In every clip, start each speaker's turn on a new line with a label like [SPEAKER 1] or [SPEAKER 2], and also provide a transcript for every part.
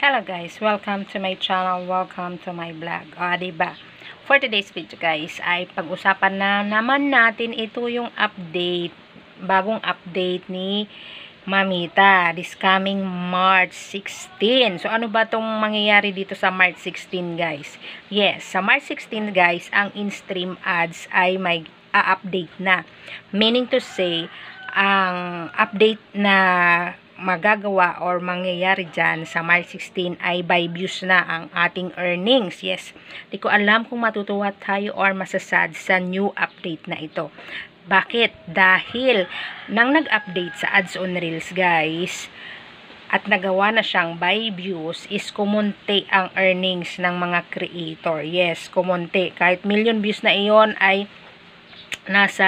[SPEAKER 1] Hello guys, welcome to my channel, welcome to my vlog. Diba? For today's video guys, ay pag-usapan na naman natin ito yung update, bagong update ni Mamita, this coming March 16. So ano ba tong mangyayari dito sa March 16 guys? Yes, sa March 16 guys, ang in-stream ads ay may update na. Meaning to say, ang update na magagawa or mangyayari dyan sa March 16 ay by views na ang ating earnings. Yes, di ko alam kung matutuwa tayo or masasad sa new update na ito. Bakit? Dahil nang nag-update sa ads on reels guys at nagawa na siyang by views is kumunti ang earnings ng mga creator. Yes, kumunti. Kahit million views na iyon ay nasa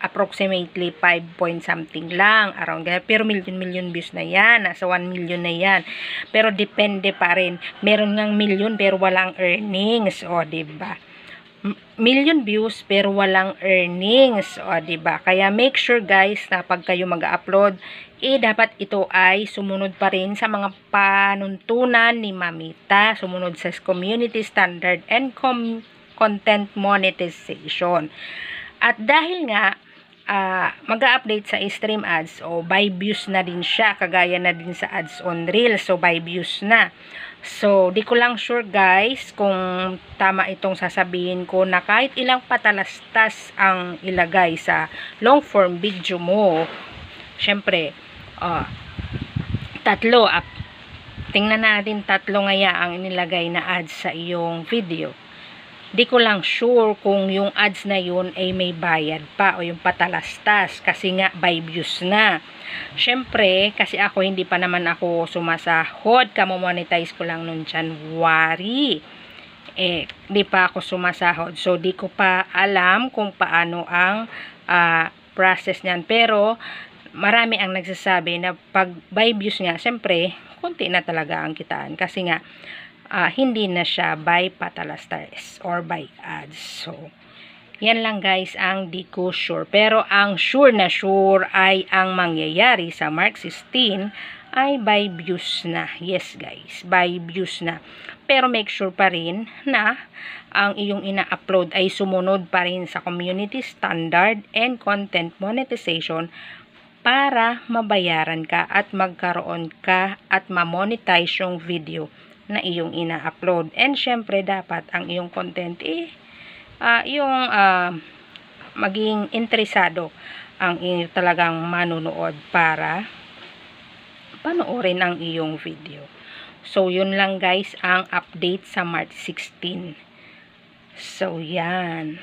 [SPEAKER 1] approximately 5 point something lang, around ganyan. Pero million views na yan, nasa 1 million na yan. Pero depende pa rin. Meron ngang million pero walang earnings, o diba? Million views pero walang earnings, o diba? Kaya make sure guys na pag kayo mag-upload, dapat ito ay sumunod pa rin sa mga panuntunan ni Mamita, sumunod sa community standard and content monetization. At dahil nga, mag-update sa stream ads o by views na din siya, kagaya na din sa ads on reels, so by views na. So, di ko lang sure guys kung tama itong sasabihin ko na kahit ilang patalastas ang ilagay sa long form video mo, syempre, tatlo, tingnan natin tatlo ngaya ang inilagay na ads sa iyong video. Di ko lang sure kung yung ads na yun ay may bayad pa o yung patalastas kasi nga by views na. Syempre, kasi ako hindi pa naman ako sumasahod, kamo-monetize ko lang noong January. Di pa ako sumasahod. So, di ko pa alam kung paano ang process niyan. Pero, marami ang nagsasabi na pag by views nga, syempre, konti na talaga ang kitaan. Kasi nga, hindi na siya by patalastas or by ads. So, yan lang guys ang di ko sure. Pero ang sure na sure ay ang mangyayari sa March 16 ay by views na. Yes guys, by views na. Pero make sure pa rin na ang iyong ina-upload ay sumunod pa rin sa community standard and content monetization para mabayaran ka at magkaroon ka at ma-monetize yung video na iyong ina-upload. And syempre dapat ang iyong content maging interesado ang talagang manunood para panoorin ang iyong video. So yun lang guys ang update sa March 16. So yan.